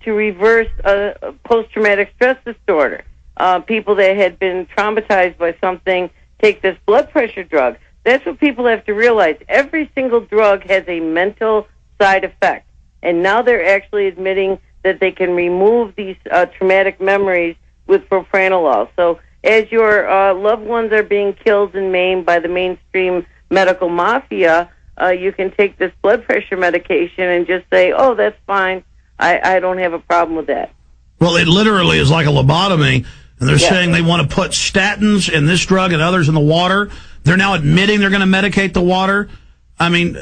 to reverse post-traumatic stress disorder. People that had been traumatized by something take this blood pressure drug. That's what people have to realize. Every single drug has a mental side effect. And now they're actually admitting that they can remove these traumatic memories with propranolol. So as your loved ones are being killed and maimed by the mainstream medical mafia, you can take this blood pressure medication and just say, oh, that's fine. I don't have a problem with that. Well, it literally is like a lobotomy, and they're saying they want to put statins and this drug and others in the water. They're now admitting they're going to medicate the water. I mean,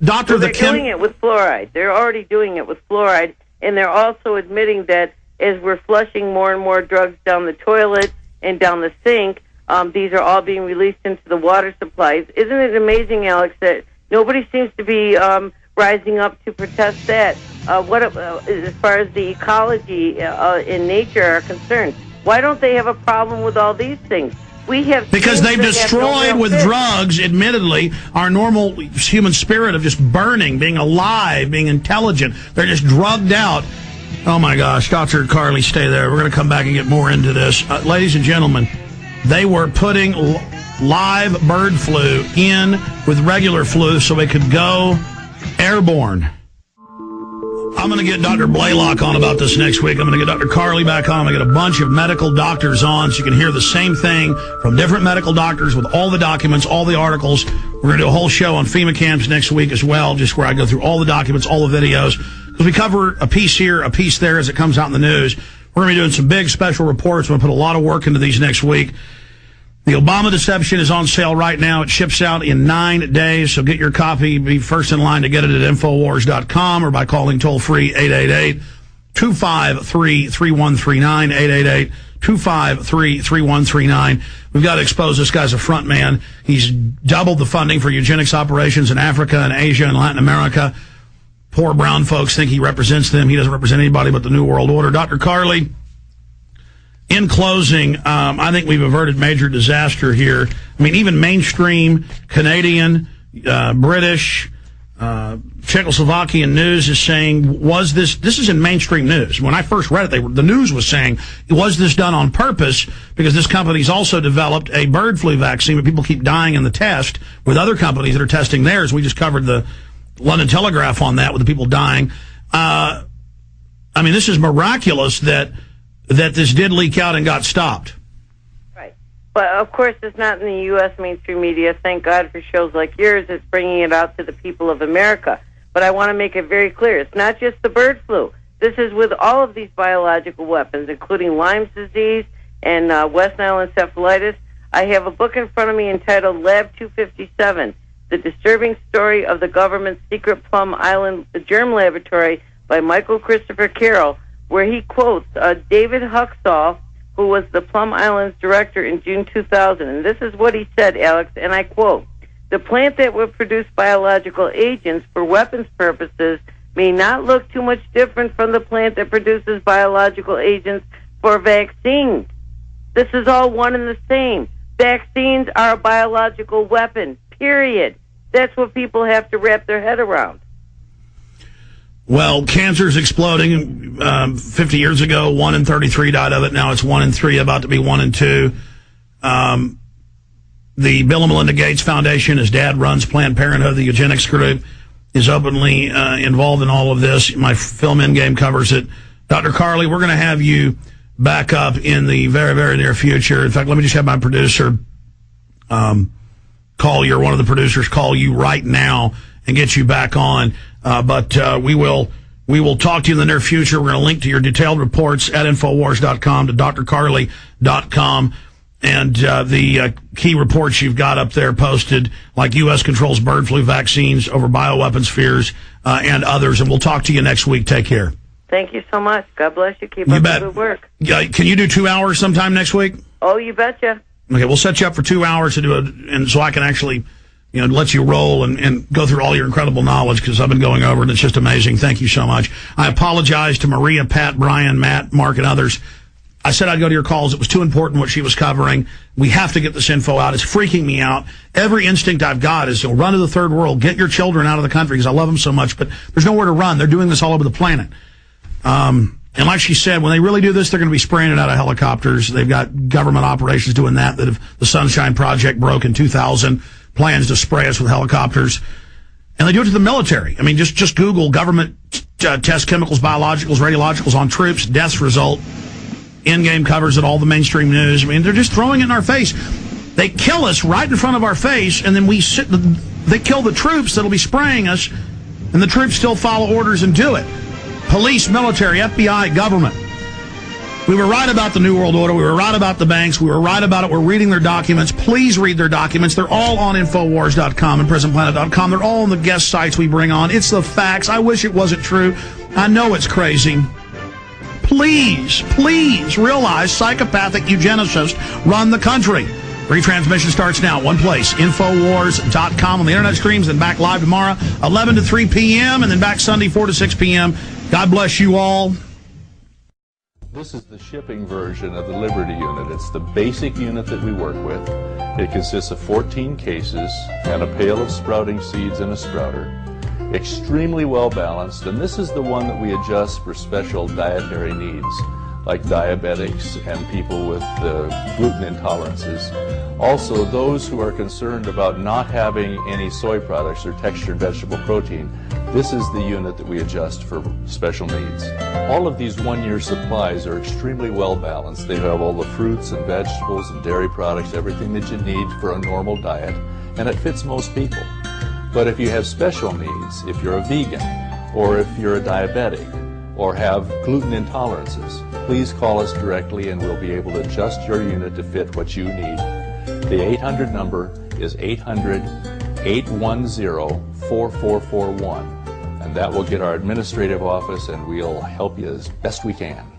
Doctor, so they're doing it with fluoride. They're already doing it with fluoride, and they're also admitting that as we're flushing more and more drugs down the toilet and down the sink, these are all being released into the water supplies. Isn't it amazing, Alex, that nobody seems to be rising up to protest that? As far as the ecology in nature are concerned, why don't they have a problem with all these things? Because they've destroyed with drugs, admittedly, our normal human spirit of just burning, being alive, being intelligent. They're just drugged out. Oh, my gosh. Dr. Carley, stay there. We're going to come back and get more into this. Ladies and gentlemen, they were putting live bird flu in with regular flu so it could go airborne. I'm going to get Dr. Blaylock on about this next week. I'm going to get Dr. Carley back on. I'm going to get a bunch of medical doctors on so you can hear the same thing from different medical doctors with all the documents, all the articles. We're going to do a whole show on FEMA camps next week as well, just where I go through all the documents, all the videos, because we cover a piece here, a piece there as it comes out in the news. We're going to be doing some big special reports. We're going to put a lot of work into these next week. The Obama Deception is on sale right now. It ships out in 9 days, so get your copy. Be first in line to get it at Infowars.com or by calling toll-free 888-253-3139, 888-253-3139. We've got to expose this guy's a front man. He's doubled the funding for eugenics operations in Africa and Asia and Latin America. Poor brown folks think he represents them. He doesn't represent anybody but the New World Order. Dr. Carley, in closing, I think we've averted major disaster here. I mean, even mainstream Canadian, British, Czechoslovakian news is saying, this is in mainstream news. When I first read it, the news was saying, was this done on purpose? Because this company's also developed a bird flu vaccine, but people keep dying in the test with other companies that are testing theirs. We just covered the London Telegraph on that with the people dying. I mean, this is miraculous that this did leak out and got stopped. Right. But, of course, it's not in the U.S. mainstream media. Thank God for shows like yours. It's bringing it out to the people of America. But I want to make it very clear. It's not just the bird flu. This is with all of these biological weapons, including Lyme's disease and West Nile encephalitis. I have a book in front of me entitled Lab 257, The Disturbing Story of the Government's Secret Plum Island Germ Laboratory by Michael Christopher Carroll, where he quotes David Huxall, who was the Plum Islands director in June 2000. And this is what he said, Alex, and I quote, "The plant that will produce biological agents for weapons purposes may not look too much different from the plant that produces biological agents for vaccines. This is all one and the same. Vaccines are a biological weapon, period." That's what people have to wrap their head around. Well, cancer's exploding. 50 years ago, 1 in 33 died of it. Now it's 1 in 3, about to be 1 in 2. The Bill and Melinda Gates Foundation, his dad runs Planned Parenthood. The eugenics group is openly involved in all of this. My film Endgame covers it. Dr. Carley, we're going to have you back up in the very, very near future. In fact, let me just have my producer call you, or one of the producers call you right now and get you back on. But we will talk to you in the near future. We're going to link to your detailed reports at Infowars.com, to drcarley.com, and the key reports you've got up there posted, like U.S. controls bird flu vaccines over bioweapons fears and others. And we'll talk to you next week. Take care. Thank you so much. God bless you. Keep up the good work. Can you do 2 hours sometime next week? Oh, you betcha. Okay, we'll set you up for 2 hours to do it, and so I can actually let you roll and go through all your incredible knowledge, because I've been going over it, and it's just amazing. Thank you so much. I apologize to Maria, Pat, Brian, Matt, Mark, and others. I said I'd go to your calls. It was too important what she was covering. We have to get this info out. It's freaking me out. Every instinct I've got is to run to the third world, get your children out of the country, because I love them so much, but there's nowhere to run. They're doing this all over the planet. And like she said, when they really do this, they're going to be spraying it out of helicopters. They've got government operations doing that if the Sunshine Project broke in 2000, plans to spray us with helicopters. And they do it to the military. I mean, just Google government test chemicals, biologicals, radiologicals on troops, deaths result. In-game covers at all the mainstream news. I mean, they're just throwing it in our face. They kill us right in front of our face, and then they kill the troops that'll be spraying us, and the troops still follow orders and do it. Police, military, FBI, government. We were right about the New World Order. We were right about the banks. We were right about it. We're reading their documents. Please read their documents. They're all on Infowars.com and PrisonPlanet.com. They're all on the guest sites we bring on. It's the facts. I wish it wasn't true. I know it's crazy. Please realize psychopathic eugenicists run the country. Retransmission starts now. One place, Infowars.com on the internet streams, and back live tomorrow, 11 to 3 p.m., and then back Sunday, 4 to 6 p.m. God bless you all. This is the shipping version of the Liberty unit. It's the basic unit that we work with. It consists of 14 cases and a pail of sprouting seeds and a sprouter. Extremely well balanced, and this is the one that we adjust for special dietary needs, like diabetics and people with gluten intolerances. Also, those who are concerned about not having any soy products or textured vegetable protein, this is the unit that we adjust for special needs. All of these one-year supplies are extremely well balanced. They have all the fruits and vegetables and dairy products, everything that you need for a normal diet, and it fits most people. But if you have special needs, if you're a vegan, or if you're a diabetic, or have gluten intolerances, please call us directly and we'll be able to adjust your unit to fit what you need. The 800 number is 800-810-4441, and that will get our administrative office, and we'll help you as best we can.